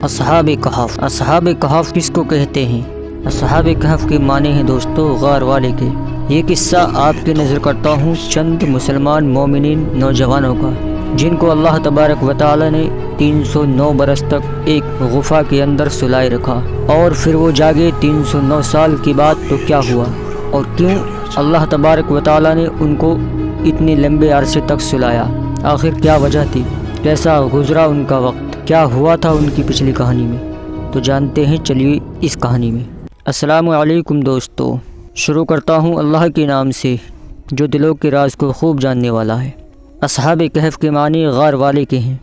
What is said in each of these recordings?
اصحاب کہف۔ اصحاب کہف کس کو کہتے ہیں؟ اصحاب کہف کے معنی ہیں دوستو غار والے کے۔ یہ قصہ آپ کی نظر کرتا ہوں چند مسلمان مومنین نوجوانوں کا، جن کو اللہ تبارک و تعالی نے 309 برس تک ایک غفا کے اندر سلائے رکھا، اور پھر وہ جاگے 309 سال کی بعد تو کیا ہوا، اور کیوں اللہ تبارک و تعالی نے ان کو اتنے لمبے عرصے تک سلایا، آخر کیا وجہ تھی، کیسا گزرا ان کا وقت، کیا ہوا تھا ان کی پچھلی کہانی میں، تو جانتے ہیں چلیے اس کہانی میں۔ السلام علیکم دوستو، شروع کرتا ہوں اللہ کے نام سے جو دلوں کے راز کو خوب جاننے والا ہے۔ اصحاب کہف کے معنی غار والے کے ہیں۔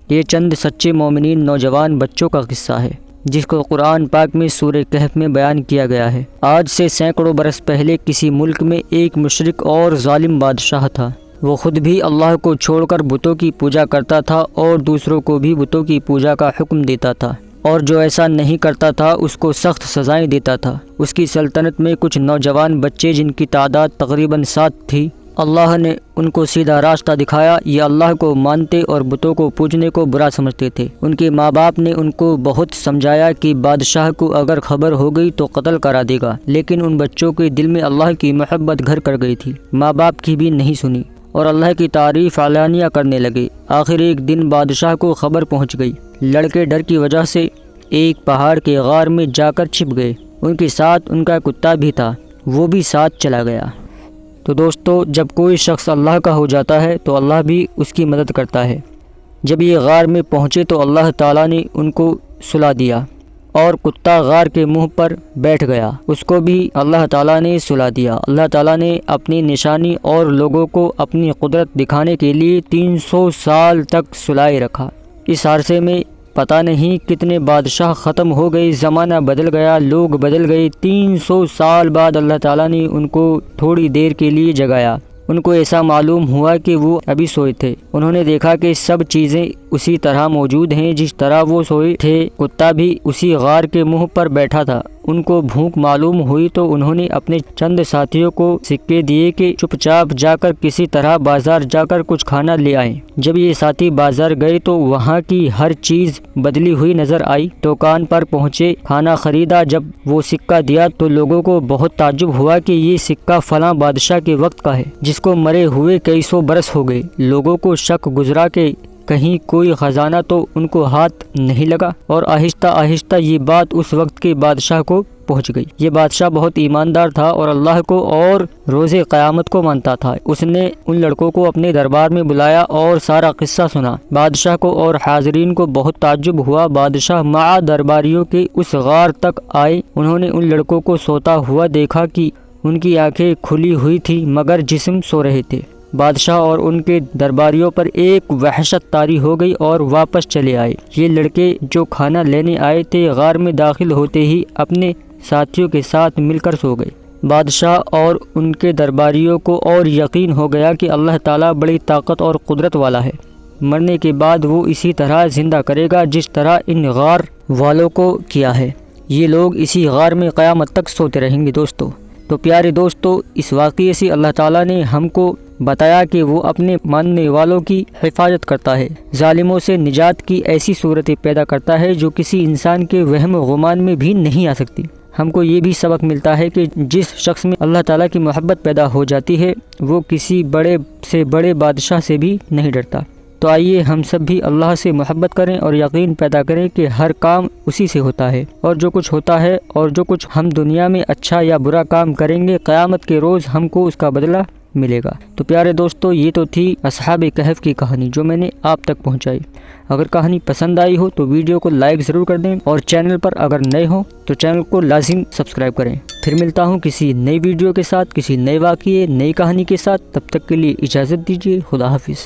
یہ چند سچے مومنین نوجوان بچوں کا قصہ ہے جس کو قرآن پاک میں سورہ کہف میں بیان کیا گیا ہے۔ آج سے سینکڑوں برس پہلے کسی ملک میں ایک مشرک اور ظالم بادشاہ تھا۔ وہ خود بھی اللہ کو چھوڑ کر بتوں کی پوجا کرتا تھا اور دوسروں کو بھی بتوں کی پوجا کا حکم دیتا تھا، اور جو ایسا نہیں کرتا تھا اس کو سخت سزائیں دیتا تھا۔ اس کی سلطنت میں کچھ نوجوان بچے جن کی تعداد تقریباً 7 تھی، اللہ نے ان کو سیدھا راستہ دکھایا۔ یہ اللہ کو مانتے اور بتوں کو پوجنے کو برا سمجھتے تھے۔ ان کے ماں باپ نے ان کو بہت سمجھایا کہ بادشاہ کو اگر خبر ہو گئی تو قتل کرا دے گا، لیکن ان بچوں کے دل میں اللہ کی محبت گھر کر گئی تھی، ماں باپ کی بھی نہیں سنی اور اللہ کی تعریف علانیہ کرنے لگے۔ آخر ایک دن بادشاہ کو خبر پہنچ گئی۔ لڑکے ڈر کی وجہ سے ایک پہاڑ کے غار میں جا کر چھپ گئے۔ ان کے ساتھ ان کا کتا بھی تھا، وہ بھی ساتھ چلا گیا۔ تو دوستو، جب کوئی شخص اللہ کا ہو جاتا ہے تو اللہ بھی اس کی مدد کرتا ہے۔ جب یہ غار میں پہنچے تو اللہ تعالیٰ نے ان کو سلا دیا اور کتا غار کے منہ پر بیٹھ گیا، اس کو بھی اللہ تعالیٰ نے سلا دیا۔ اللہ تعالیٰ نے اپنی نشانی اور لوگوں کو اپنی قدرت دکھانے کے لیے 300 سال تک سلائے رکھا۔ اس عرصے میں پتہ نہیں کتنے بادشاہ ختم ہو گئے، زمانہ بدل گیا، لوگ بدل گئے۔ 300 سال بعد اللہ تعالیٰ نے ان کو تھوڑی دیر کے لیے جگایا۔ ان کو ایسا معلوم ہوا کہ وہ ابھی سوئے تھے۔ انہوں نے دیکھا کہ سب چیزیں اسی طرح موجود ہیں جس طرح وہ سوئے تھے، کتا بھی اسی غار کے منہ پر بیٹھا تھا۔ ان کو بھوک معلوم ہوئی تو انہوں نے اپنے چند ساتھیوں کو سکے دیے کہ چپ چاپ جا کر کسی طرح بازار جا کر کچھ کھانا لے آئیں۔ جب یہ ساتھی بازار گئے تو وہاں کی ہر چیز بدلی ہوئی نظر آئی۔ دکان پر پہنچے، کھانا خریدا۔ جب وہ سکہ دیا تو لوگوں کو بہت تعجب ہوا کہ یہ سکہ فلاں بادشاہ کے وقت کا ہے جس کو مرے ہوئے کئی سو برس ہو گئے۔ لوگوں کو شک گزرا کہ کہیں کوئی خزانہ تو ان کو ہاتھ نہیں لگا، اور آہستہ آہستہ یہ بات اس وقت کے بادشاہ کو پہنچ گئی۔ یہ بادشاہ بہت ایماندار تھا اور اللہ کو اور روز قیامت کو مانتا تھا۔ اس نے ان لڑکوں کو اپنے دربار میں بلایا اور سارا قصہ سنا۔ بادشاہ کو اور حاضرین کو بہت تعجب ہوا۔ بادشاہ مع درباریوں کے اس غار تک آئے۔ انہوں نے ان لڑکوں کو سوتا ہوا دیکھا کہ ان کی آنکھیں کھلی ہوئی تھی مگر جسم سو رہے تھے۔ بادشاہ اور ان کے درباریوں پر ایک وحشت طاری ہو گئی اور واپس چلے آئے۔ یہ لڑکے جو کھانا لینے آئے تھے غار میں داخل ہوتے ہی اپنے ساتھیوں کے ساتھ مل کر سو گئے۔ بادشاہ اور ان کے درباریوں کو اور یقین ہو گیا کہ اللہ تعالیٰ بڑی طاقت اور قدرت والا ہے۔ مرنے کے بعد وہ اسی طرح زندہ کرے گا جس طرح ان غار والوں کو کیا ہے۔ یہ لوگ اسی غار میں قیامت تک سوتے رہیں گے دوستو۔ تو پیارے دوستو، اس واقعے سے اللہ تعالیٰ نے ہم کو بتایا کہ وہ اپنے ماننے والوں کی حفاظت کرتا ہے، ظالموں سے نجات کی ایسی صورتیں پیدا کرتا ہے جو کسی انسان کے وہم و گمان میں بھی نہیں آ سکتی۔ ہم کو یہ بھی سبق ملتا ہے کہ جس شخص میں اللہ تعالیٰ کی محبت پیدا ہو جاتی ہے وہ کسی بڑے سے بڑے بادشاہ سے بھی نہیں ڈرتا۔ تو آئیے ہم سب بھی اللہ سے محبت کریں اور یقین پیدا کریں کہ ہر کام اسی سے ہوتا ہے، اور جو کچھ ہوتا ہے اور جو کچھ ہم دنیا میں اچھا یا برا کام کریں گے قیامت کے روز ہم کو اس کا بدلہ ملے گا۔ تو پیارے دوستو، یہ تو تھی اصحاب کہف کی کہانی جو میں نے آپ تک پہنچائی۔ اگر کہانی پسند آئی ہو تو ویڈیو کو لائک ضرور کر دیں، اور چینل پر اگر نئے ہوں تو چینل کو لازم سبسکرائب کریں۔ پھر ملتا ہوں کسی نئی ویڈیو کے ساتھ، کسی نئے واقعے، نئی کہانی کے ساتھ۔ تب تک کے لیے اجازت دیجیے۔ خدا حافظ۔